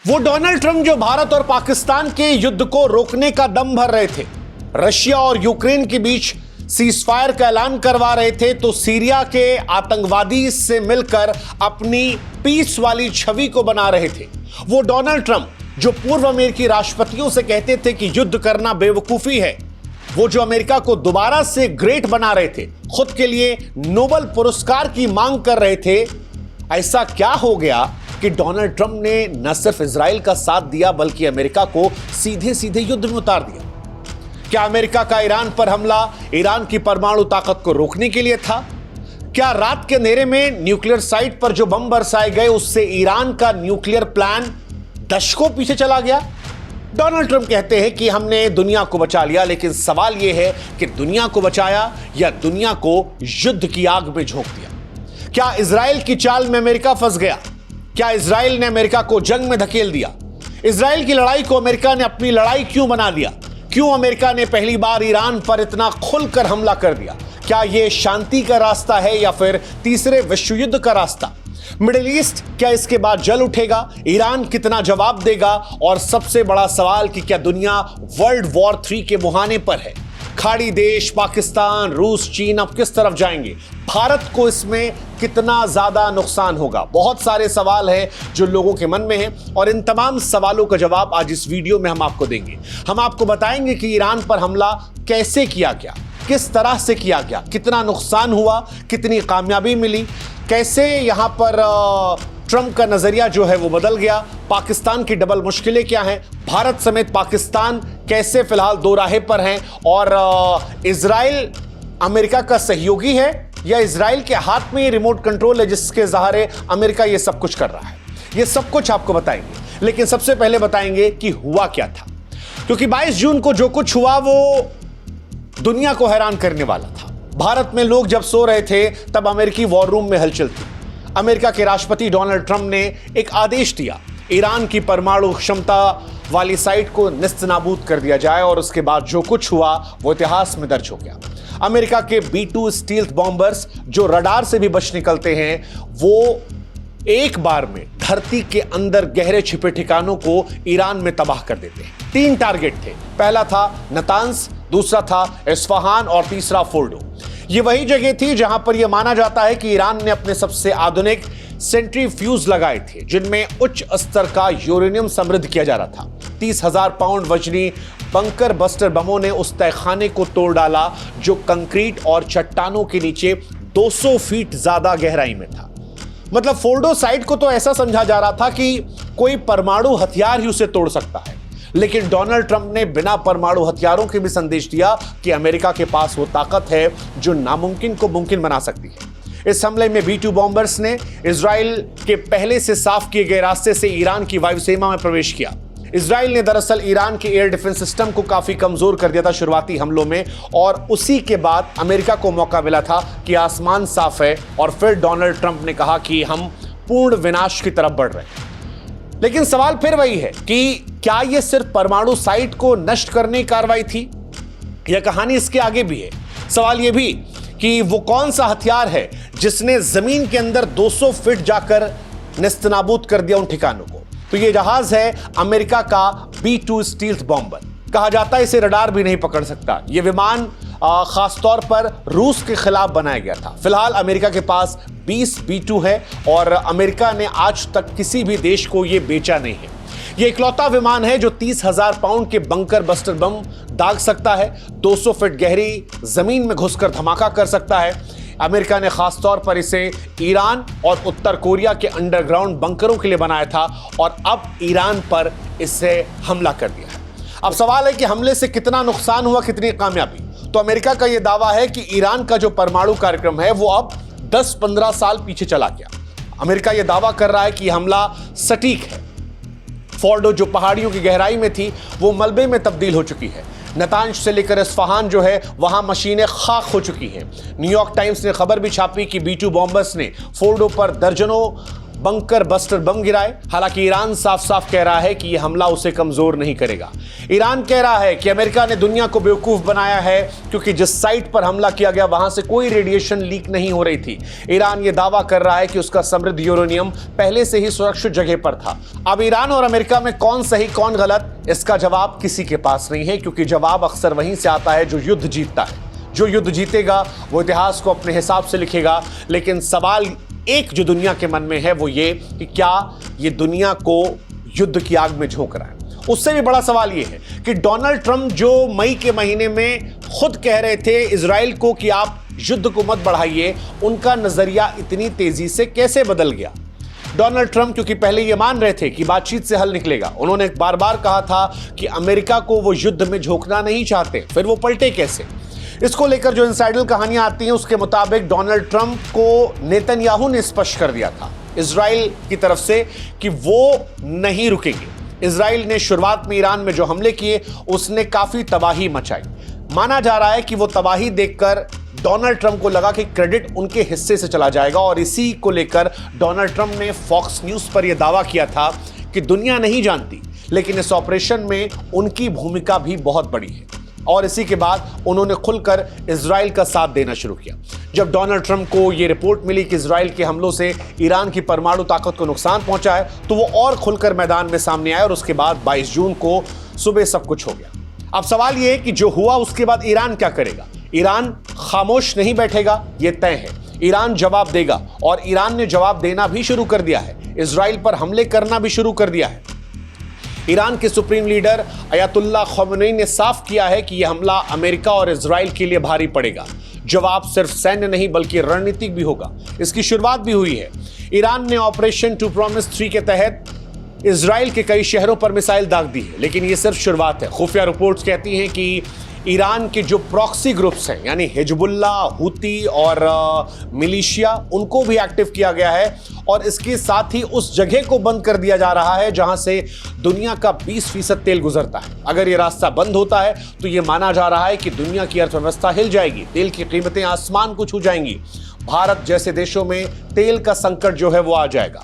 वो Donald Trump जो भारत और पाकिस्तान के युद्ध को रोकने का दम भर रहे थे, रशिया और यूक्रेन के बीच सीजफायर का ऐलान करवा रहे थे, तो सीरिया के आतंकवादी से मिलकर अपनी पीस वाली छवि को बना रहे थे। वो डोनाल्ड ट्रंप जो पूर्व अमेरिकी राष्ट्रपतियों से कहते थे कि युद्ध करना बेवकूफी है, वो जो अमेरिका को दोबारा से ग्रेट बना रहे थे, खुद के लिए नोबेल पुरस्कार की मांग कर रहे थे, ऐसा क्या हो गया कि डोनाल्ड ट्रंप ने न सिर्फ इजराइल का साथ दिया बल्कि अमेरिका को सीधे सीधे युद्ध में उतार दिया? क्या अमेरिका का ईरान पर हमला ईरान की परमाणु ताकत को रोकने के लिए था? क्या रात के अंधेरे में न्यूक्लियर साइट पर जो बम बरसाए गए उससे ईरान का न्यूक्लियर प्लान दशकों पीछे चला गया? डोनाल्ड ट्रंप कहते हैं कि हमने दुनिया को बचा लिया, लेकिन सवाल यह है कि दुनिया को बचाया या दुनिया को युद्ध की आग में झोंक दिया? क्या इजराइल की चाल में अमेरिका फंस गया? क्या इजराइल ने अमेरिका को जंग में धकेल दिया? इजराइल की लड़ाई को अमेरिका ने अपनी लड़ाई क्यों बना दिया? क्यों अमेरिका ने पहली बार ईरान पर इतना खुलकर हमला कर दिया? क्या यह शांति का रास्ता है या फिर तीसरे विश्व युद्ध का रास्ता? मिडिल ईस्ट क्या इसके बाद जल उठेगा? ईरान कितना जवाब देगा? और सबसे बड़ा सवाल कि क्या दुनिया वर्ल्ड वॉर 3 के मुहाने पर है? खाड़ी देश पाकिस्तान, रूस, चीन अब किस तरफ जाएंगे? भारत को इसमें कितना ज्यादा नुकसान होगा? बहुत सारे सवाल हैं जो लोगों के मन में हैं और इन तमाम सवालों का जवाब आज इस वीडियो में हम आपको देंगे। हम आपको बताएंगे कि ईरान पर हमला कैसे किया गया, किस तरह से किया गया, कितना नुकसान हुआ, कितनी कामयाबी मिली, कैसे यहां पर ट्रंप का नजरिया जो है वो बदल गया, पाकिस्तान की डबल मुश्किलें क्या हैं, भारत समेत पाकिस्तान कैसे फिलहाल दो राहे पर हैं, और इजराइल अमेरिका का सहयोगी है या इजराइल के हाथ में ये रिमोट कंट्रोल है जिसके सहारे अमेरिका ये सब कुछ कर रहा है। ये सब कुछ आपको बताएंगे, लेकिन सबसे पहले बताएंगे कि हुआ क्या था, क्योंकि 22 जून को जो कुछ हुआ वो दुनिया को हैरान करने वाला था। भारत में लोग जब सो रहे थे तब अमेरिकी वॉर रूम में हलचल थी। अमेरिका के राष्ट्रपति डोनाल्ड ट्रंप ने एक आदेश दिया, ईरान की परमाणु क्षमता वाली साइट को निस्तनाबूद कर दिया जाए, और उसके बाद जो कुछ हुआ वो इतिहास में दर्ज हो गया। अमेरिका के B-2 स्टील्थ बॉम्बर्स जो रडार से भी बच निकलते हैं, वो एक बार में धरती के अंदर गहरे छिपे ठिकानों को ईरान में तबाह कर देते हैं। 3 टारगेट थे, पहला था नतांस, दूसरा था इस्फहान और तीसरा फोर्डो। ये वही जगह थी जहां पर यह माना जाता है कि ईरान ने अपने सबसे आधुनिक सेंट्रीफ्यूज लगाए थे, जिनमें उच्च स्तर का यूरेनियम समृद्ध किया जा रहा था। 30,000 पाउंड वजनी बंकर बस्टर बमों ने उस तहखाने को तोड़ डाला जो कंक्रीट और चट्टानों के नीचे 200 फीट ज्यादा गहराई में था। मतलब फोर्डो साइट को तो ऐसा समझा जा रहा था कि कोई परमाणु हथियार ही उसे तोड़ सकता है, लेकिन डोनाल्ड ट्रंप ने बिना परमाणु हथियारों के भी संदेश दिया कि अमेरिका के पास वो ताकत है जो नामुमकिन को मुमकिन बना सकती है। इस हमले में B-2 बॉम्बर्स ने इजराइल के पहले से साफ किए गए रास्ते से ईरान की वायुसेना में प्रवेश किया। इजराइल ने दरअसल ईरान के एयर डिफेंस सिस्टम को काफी कमजोर कर दिया था शुरुआती हमलों में, और उसी के बाद अमेरिका को मौका मिला था कि आसमान साफ है, और फिर डोनाल्ड ट्रंप ने कहा कि हम पूर्ण विनाश की तरफ बढ़ रहे हैं। लेकिन सवाल फिर वही है कि क्या यह सिर्फ परमाणु साइट को नष्ट करने की कार्रवाई थी या कहानी इसके आगे भी है? सवाल यह भी कि वो कौन सा हथियार है जिसने जमीन के अंदर 200 फीट जाकर निस्तनाबूद कर दिया उन ठिकानों को? तो ये जहाज है अमेरिका का B-2 स्टील्थ बॉम्बर। कहा जाता है इसे रडार भी नहीं पकड़ सकता। यह विमान खासतौर पर रूस के खिलाफ बनाया गया था। फिलहाल अमेरिका के पास 20 B-2 है और अमेरिका ने आज तक किसी भी देश को यह बेचा नहीं है। यह इकलौता विमान है जो 30,000 पाउंड के बंकर बस्टर बम दाग सकता है, 200 फीट गहरी जमीन में घुसकर धमाका कर सकता है। अमेरिका ने खासतौर पर इसे ईरान और उत्तर कोरिया के अंडरग्राउंड बंकरों के लिए बनाया था, और अब ईरान पर इससे हमला कर दिया है। अब सवाल है कि हमले से कितना नुकसान हुआ, कितनी कामयाबी? तो अमेरिका का यह दावा है कि ईरान का जो परमाणु कार्यक्रम है वो अब 10-15 साल पीछे चला गया। अमेरिका यह दावा कर रहा है कि हमला सटीक है। फोर्डो जो पहाड़ियों की गहराई में थी वो मलबे में तब्दील हो चुकी है। नतांज से लेकर इस्फहान जो है वहां मशीनें खाक हो चुकी हैं। न्यूयॉर्क टाइम्स ने खबर भी छापी कि B-2 बॉम्बर्स ने फोर्डो पर दर्जनों बंकर बस्टर बम गिराए। हालांकि ईरान साफ साफ कह रहा है कि यह हमला उसे कमजोर नहीं करेगा। ईरान कह रहा है कि अमेरिका ने दुनिया को बेवकूफ बनाया है क्योंकि जिस साइट पर हमला किया गया वहां से कोई रेडिएशन लीक नहीं हो रही थी। ईरान यह दावा कर रहा है कि उसका समृद्ध यूरेनियम पहले से ही सुरक्षित जगह पर था। अब ईरान और अमेरिका में कौन सही कौन गलत, इसका जवाब किसी के पास नहीं है, क्योंकि जवाब अक्सर वहीं से आता है जो युद्ध जीतता है। जो युद्ध जीतेगा वो इतिहास को अपने हिसाब से लिखेगा। लेकिन सवाल एक जो दुनिया के मन में है वो ये कि क्या ये दुनिया को युद्ध की आग में झोंक रहा है। उससे भी बड़ा सवाल ये है कि डोनाल्ड ट्रंप जो मई के महीने में खुद कह रहे थे इजराइल को कि आप युद्ध को मत बढ़ाइए, उनका नजरिया इतनी तेजी से कैसे बदल गया। डोनाल्ड ट्रंप क्योंकि पहले ये मान रहे थे कि बातचीत से हल निकलेगा, उन्होंने बार बार कहा था कि अमेरिका को वो युद्ध में झोंकना नहीं चाहते, फिर वो पलटे कैसे। इसको लेकर जो इनसाइडर कहानियां आती हैं उसके मुताबिक डोनाल्ड ट्रंप को नेतन्याहू ने स्पष्ट कर दिया था इजराइल की तरफ से कि वो नहीं रुकेंगे। इजराइल ने शुरुआत में ईरान में जो हमले किए उसने काफी तबाही मचाई। माना जा रहा है कि वो तबाही देखकर डोनाल्ड ट्रंप को लगा कि क्रेडिट उनके हिस्से से चला जाएगा और इसी को लेकर डोनाल्ड ट्रंप ने फॉक्स न्यूज पर यह दावा किया था कि दुनिया नहीं जानती लेकिन इस ऑपरेशन में उनकी भूमिका भी बहुत बड़ी है। और इसी के बाद उन्होंने खुलकर इजराइल का साथ देना शुरू किया। जब डोनाल्ड ट्रंप को यह रिपोर्ट मिली कि इजराइल के हमलों से ईरान की परमाणु ताकत को नुकसान पहुंचा है तो वो और खुलकर मैदान में सामने आए और उसके बाद 22 जून को सुबह सब कुछ हो गया। अब सवाल यह है कि जो हुआ उसके बाद ईरान क्या करेगा। ईरान खामोश नहीं बैठेगा, यह तय है। ईरान जवाब देगा और ईरान ने जवाब देना भी शुरू कर दिया है, इजराइल पर हमले करना भी शुरू कर दिया है। ईरान के सुप्रीम लीडर अयातुल्लाह ख़ामेनी ने साफ किया है कि यह हमला अमेरिका और इजराइल के लिए भारी पड़ेगा। जवाब सिर्फ सैन्य नहीं बल्कि रणनीतिक भी होगा। इसकी शुरुआत भी हुई है। ईरान ने ऑपरेशन टू प्रॉमिस 3 के तहत इजराइल के कई शहरों पर मिसाइल दाग दी है, लेकिन यह सिर्फ शुरुआत है। खुफिया रिपोर्ट्स कहती हैं कि ईरान के जो प्रॉक्सी ग्रुप्स हैं यानी हिजबुल्लाह, हुती और मिलिशिया, उनको भी एक्टिव किया गया है और इसके साथ ही उस जगह को बंद कर दिया जा रहा है जहां से दुनिया का 20% तेल गुजरता है। अगर ये रास्ता बंद होता है तो ये माना जा रहा है कि दुनिया की अर्थव्यवस्था हिल जाएगी, तेल की कीमतें आसमान को छू जाएंगी। भारत जैसे देशों में तेल का संकट जो है वो आ जाएगा।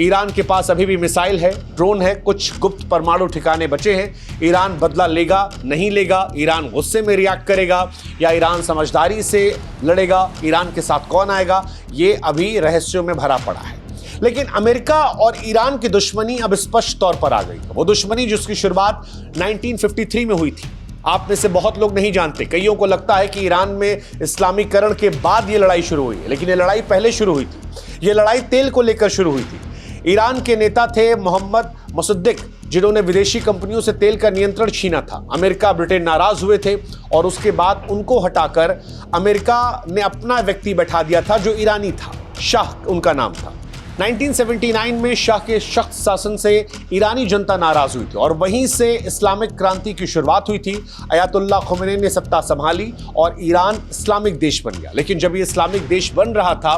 ईरान के पास अभी भी मिसाइल है, ड्रोन है, कुछ गुप्त परमाणु ठिकाने बचे हैं। ईरान बदला लेगा नहीं लेगा, ईरान गुस्से में रिएक्ट करेगा या ईरान समझदारी से लड़ेगा, ईरान के साथ कौन आएगा, ये अभी रहस्यों में भरा पड़ा है। लेकिन अमेरिका और ईरान की दुश्मनी अब स्पष्ट तौर पर आ गई। वो दुश्मनी जिसकी शुरुआत 1953 में हुई थी, आप में से बहुत लोग नहीं जानते। कईयों को लगता है कि ईरान में इस्लामीकरण के बाद ये लड़ाई शुरू हुई है, लेकिन ये लड़ाई पहले शुरू हुई थी। ये लड़ाई तेल को लेकर शुरू हुई थी। ईरान के नेता थे मोहम्मद मुसद्दिक, जिन्होंने विदेशी कंपनियों से तेल का नियंत्रण छीना था। अमेरिका ब्रिटेन नाराज हुए थे और उसके बाद उनको हटाकर अमेरिका ने अपना व्यक्ति बैठा दिया था जो ईरानी था, शाह उनका नाम था। 1979 में शाह के सख्त शासन से ईरानी जनता नाराज हुई थी और वहीं से इस्लामिक क्रांति की शुरुआत हुई थी। अयातुल्लाह ख़ामेनी ने सत्ता संभाली और ईरान इस्लामिक देश बन गया। लेकिन जब ये इस्लामिक देश बन रहा था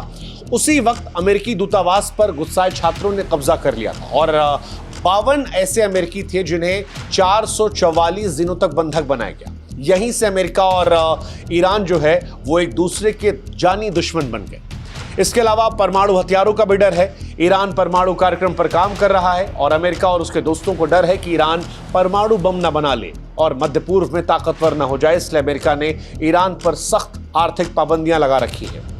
उसी वक्त अमेरिकी दूतावास पर गुस्साए छात्रों ने कब्जा कर लिया था और 52 ऐसे अमेरिकी थे जिन्हें 444 दिनों तक बंधक बनाया गया। यहीं से अमेरिका और ईरान जो है वो एक दूसरे के जानी दुश्मन बन गए। इसके अलावा परमाणु हथियारों का भी डर है। ईरान परमाणु कार्यक्रम पर काम कर रहा है और अमेरिका और उसके दोस्तों को डर है कि ईरान परमाणु बम न बना ले और मध्य पूर्व में ताकतवर न हो जाए। इसलिए अमेरिका ने ईरान पर सख्त आर्थिक पाबंदियां लगा रखी है।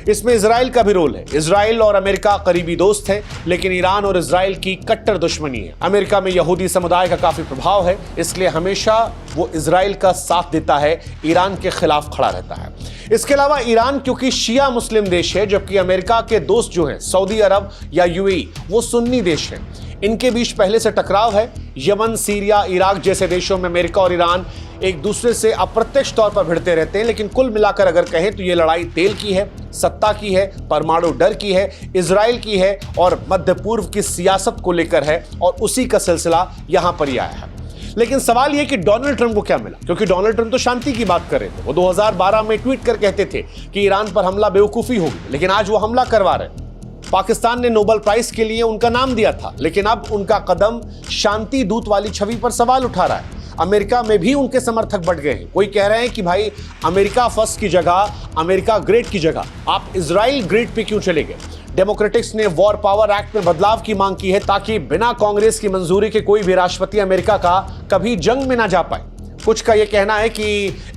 इसमें इजराइल का भी रोल है। इजराइल और अमेरिका करीबी दोस्त हैं, लेकिन ईरान और इजराइल की कट्टर दुश्मनी है। अमेरिका में यहूदी समुदाय का काफी प्रभाव है, इसलिए हमेशा वो इजराइल का साथ देता है, ईरान के खिलाफ खड़ा रहता है। इसके अलावा ईरान क्योंकि शिया मुस्लिम देश है, जबकि अमेरिका के दोस्त जो हैं सऊदी अरब या यूएई वो सुन्नी देश हैं। इनके बीच पहले से टकराव है। यमन, सीरिया, इराक जैसे देशों में अमेरिका और ईरान एक दूसरे से अप्रत्यक्ष तौर पर भिड़ते रहते हैं। लेकिन कुल मिलाकर अगर कहें तो ये लड़ाई तेल की है, सत्ता की है, परमाणु डर की है, इजराइल की है और मध्य पूर्व की सियासत को लेकर है और उसी का सिलसिला यहां पर ही आया है। लेकिन सवाल यह कि डोनाल्ड ट्रंप को क्या मिला, क्योंकि डोनाल्ड ट्रंप तो शांति की बात कर रहे थे। वो 2012 में ट्वीट कर कहते थे कि ईरान पर हमला बेवकूफ़ी होगी, लेकिन आज वो हमला करवा रहे हैं। पाकिस्तान ने नोबेल प्राइज के लिए उनका नाम दिया था, लेकिन अब उनका कदम शांति दूत वाली छवि पर सवाल उठा रहा है। अमेरिका में भी उनके समर्थक बढ़ गए हैं। कोई कह रहे हैं कि भाई अमेरिका फर्स्ट की जगह, अमेरिका ग्रेट की जगह आप इजराइल ग्रेट पे क्यों चले गए। डेमोक्रेटिक्स ने वॉर पावर एक्ट में बदलाव की मांग की है ताकि बिना कांग्रेस की मंजूरी के कोई भी राष्ट्रपति अमेरिका का कभी जंग में ना जा पाए। कुछ का यह कहना है कि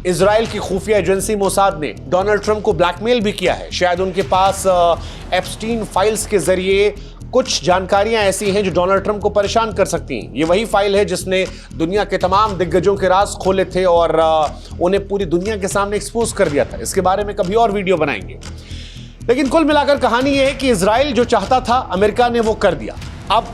इजराइल की खुफिया एजेंसी मोसाद ने डोनाल्ड ट्रंप को ब्लैकमेल भी किया है। शायद उनके पास एप्स्टीन फाइल्स के जरिए कुछ जानकारियां ऐसी हैं जो डोनाल्ड ट्रंप को परेशान कर सकती हैं। ये वही फाइल है जिसने दुनिया के तमाम दिग्गजों के राज खोले थे और उन्हें पूरी दुनिया के सामने एक्सपोज कर दिया था। इसके बारे में कभी और वीडियो बनाएंगे। लेकिन कुल मिलाकर कहानी यह है कि इजराइल जो चाहता था अमेरिका ने वो कर दिया। अब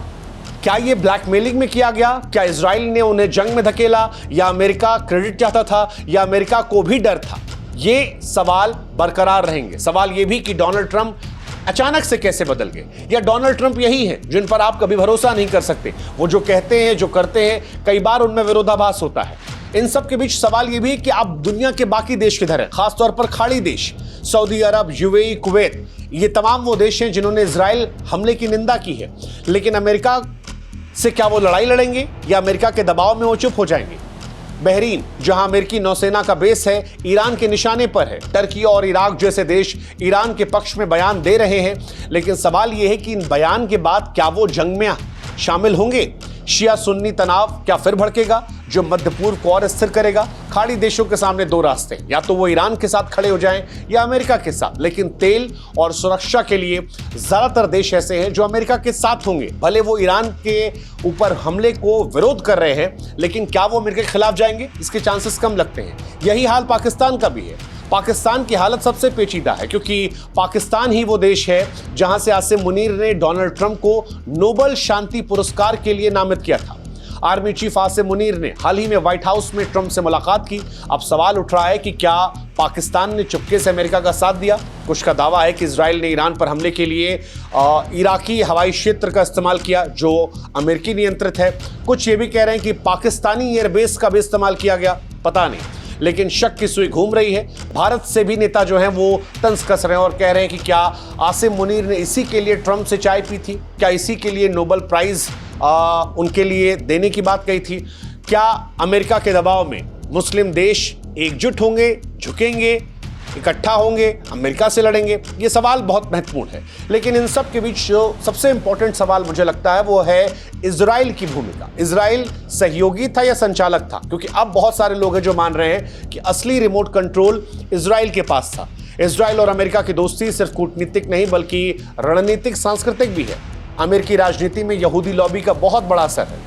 क्या ये ब्लैकमेलिंग में किया गया? क्या इजराइल ने उन्हें जंग में धकेला, या अमेरिका क्रेडिट चाहता था, या अमेरिका को भी डर था? ये सवाल बरकरार रहेंगे। सवाल ये भी कि डोनाल्ड ट्रंप अचानक से कैसे बदल गए, या डोनाल्ड ट्रंप यही हैं जिन पर आप कभी भरोसा नहीं कर सकते। वो जो कहते हैं, जो करते हैं, कई बार उनमें विरोधाभास होता है। इन सब के बीच सवाल यह भी है कि अब दुनिया के बाकी देश किधर है, खासतौर पर खाड़ी देश, सऊदी अरब, यूएई, कुवैत, ये तमाम वो देश हैं जिन्होंने इजराइल हमले की निंदा की है। लेकिन अमेरिका से क्या वो लड़ाई लड़ेंगे, या अमेरिका के दबाव में वो चुप हो जाएंगे? बहरीन, जहां अमेरिकी नौसेना का बेस है, ईरान के निशाने पर है। टर्की और इराक जैसे देश ईरान के पक्ष में बयान दे रहे हैं। लेकिन सवाल यह है कि इन बयान के बाद क्या वो जंग में शामिल होंगे? शिया सुन्नी तनाव क्या फिर भड़केगा, जो मध्य पूर्व को और स्थिर करेगा? खाड़ी देशों के सामने दो रास्ते, या तो वो ईरान के साथ खड़े हो जाएं या अमेरिका के साथ। लेकिन तेल और सुरक्षा के लिए ज्यादातर देश ऐसे हैं जो अमेरिका के साथ होंगे। भले वो ईरान के ऊपर हमले को विरोध कर रहे हैं, लेकिन क्या वो अमेरिका के खिलाफ जाएंगे? इसके चांसेस कम लगते हैं। यही हाल पाकिस्तान का भी है। पाकिस्तान की हालत सबसे पेचीदा है, क्योंकि पाकिस्तान ही वो देश है जहां से आसिम मुनीर ने डोनाल्ड ट्रंप को नोबेल शांति पुरस्कार के लिए नामित किया था। आर्मी चीफ आसिम मुनीर ने हाल ही में व्हाइट हाउस में ट्रंप से मुलाकात की। अब सवाल उठ रहा है कि क्या पाकिस्तान ने चुपके से अमेरिका का साथ दिया? कुछ का दावा है कि इजराइल ने ईरान पर हमले के लिए इराकी हवाई क्षेत्र का इस्तेमाल किया, जो अमेरिकी नियंत्रित है। कुछ ये भी कह रहे हैं कि पाकिस्तानी एयरबेस का भी इस्तेमाल किया गया, पता नहीं। लेकिन शक की सुई घूम रही है। भारत से भी नेता जो हैं वो तंज कस रहे हैं और कह रहे हैं कि क्या आसिम मुनीर ने इसी के लिए ट्रंप से चाय पी थी? क्या इसी के लिए नोबेल प्राइज उनके लिए देने की बात कही थी? क्या अमेरिका के दबाव में मुस्लिम देश एकजुट होंगे, झुकेंगे, इकट्ठा होंगे, अमेरिका से लड़ेंगे? ये सवाल बहुत महत्वपूर्ण है। लेकिन इन सब के बीच जो सबसे इंपॉर्टेंट सवाल मुझे लगता है वो है इजराइल की भूमिका। इजराइल सहयोगी था या संचालक था? क्योंकि अब बहुत सारे लोग हैं जो मान रहे हैं कि असली रिमोट कंट्रोल इजराइल के पास था। इजराइल और अमेरिका की दोस्ती सिर्फ कूटनीतिक नहीं बल्कि रणनीतिक, सांस्कृतिक भी है। अमेरिकी राजनीति में यहूदी लॉबी का बहुत बड़ा असर है।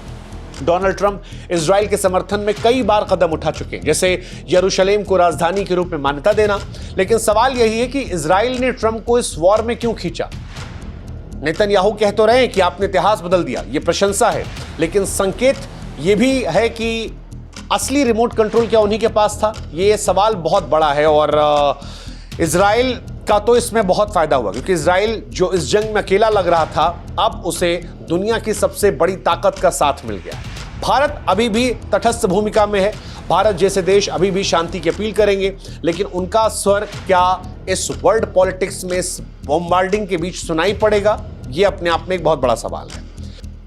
डोनाल्ड ट्रंप इजराइल के समर्थन में कई बार कदम उठा चुके हैं, जैसे यरूशलेम को राजधानी के रूप में मान्यता देना। लेकिन सवाल यही है कि इजराइल ने ट्रंप को इस वॉर में क्यों खींचा? नेतन्याहू कह तो रहे हैं कि आपने इतिहास बदल दिया, ये प्रशंसा है, लेकिन संकेत ये भी है कि असली रिमोट कंट्रोल क्या उन्हीं के पास था? ये सवाल बहुत बड़ा है। और इजराइल का तो इसमें बहुत फायदा हुआ, क्योंकि इजराइल जो इस जंग में अकेला लग रहा था, अब उसे दुनिया की सबसे बड़ी ताकत का साथ मिल गया है। भारत अभी भी तटस्थ भूमिका में है। भारत जैसे देश अभी भी शांति की अपील करेंगे, लेकिन उनका स्वर क्या इस वर्ल्ड पॉलिटिक्स में, इस बॉम्बार्डिंग के बीच सुनाई पड़ेगा? यह अपने आप में एक बहुत बड़ा सवाल है।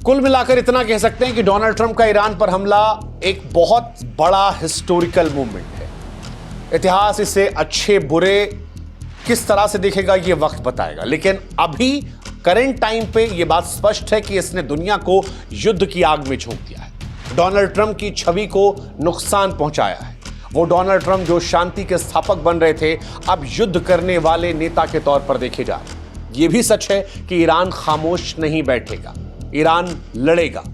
कुल मिलाकर इतना कह सकते हैं कि डोनाल्ड ट्रंप का ईरान पर हमला एक बहुत बड़ा हिस्टोरिकल मूवमेंट है। इतिहास इसे अच्छे बुरे किस तरह से देखेगा ये वक्त बताएगा, लेकिन अभी करंट टाइम पे ये बात स्पष्ट है कि इसने दुनिया को युद्ध की आग में झोंक दिया है। डोनाल्ड ट्रंप की छवि को नुकसान पहुंचाया है। वो डोनाल्ड ट्रंप जो शांति के स्थापक बन रहे थे, अब युद्ध करने वाले नेता के तौर पर देखे जा रहे हैं। ये भी सच है कि ईरान खामोश नहीं बैठेगा, ईरान लड़ेगा।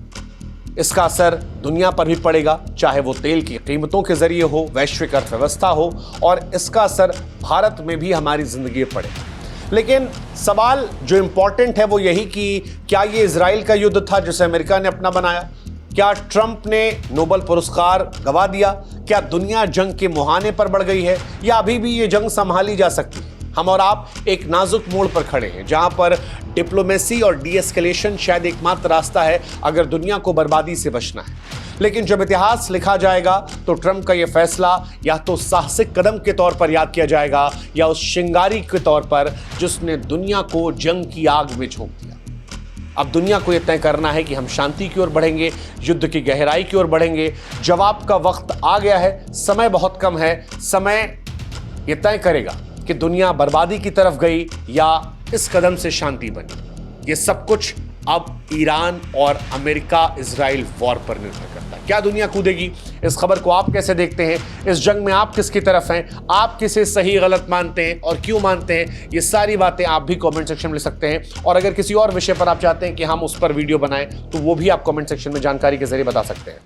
इसका असर दुनिया पर भी पड़ेगा, चाहे वो तेल की कीमतों के जरिए हो, वैश्विक अर्थव्यवस्था हो, और इसका असर भारत में भी हमारी जिंदगी पर पड़ेगा। लेकिन सवाल जो इंपॉर्टेंट है वो यही कि क्या ये इजराइल का युद्ध था जिसे अमेरिका ने अपना बनाया? क्या ट्रंप ने नोबेल पुरस्कार गवा दिया? क्या दुनिया जंग के मुहाने पर बढ़ गई है, या अभी भी ये जंग संभाली जा सकती है? हम और आप एक नाजुक मोड़ पर खड़े हैं, जहां पर डिप्लोमेसी और डीएस्केलेशन शायद एकमात्र रास्ता है अगर दुनिया को बर्बादी से बचना है। लेकिन जब इतिहास लिखा जाएगा तो ट्रंप का यह फैसला या तो साहसिक कदम के तौर पर याद किया जाएगा, या उस चिंगारी के तौर पर जिसने दुनिया को जंग की आग में झोंक दिया। अब दुनिया को यह तय करना है कि हम शांति की ओर बढ़ेंगे, युद्ध की गहराई की ओर बढ़ेंगे। जवाब का वक्त आ गया है, समय बहुत कम है। समय यह तय करेगा कि दुनिया बर्बादी की तरफ गई या इस कदम से शांति बनी। ये सब कुछ अब ईरान और अमेरिका इजराइल वॉर पर निर्भर करता है। क्या दुनिया कूदेगी? इस खबर को आप कैसे देखते हैं? इस जंग में आप किसकी तरफ हैं? आप किसे सही गलत मानते हैं और क्यों मानते हैं? ये सारी बातें आप भी कमेंट सेक्शन में लिख सकते हैं। और अगर किसी और विषय पर आप चाहते हैं कि हम उस पर वीडियो बनाएं तो वो भी आप कमेंट सेक्शन में जानकारी के जरिए बता सकते हैं।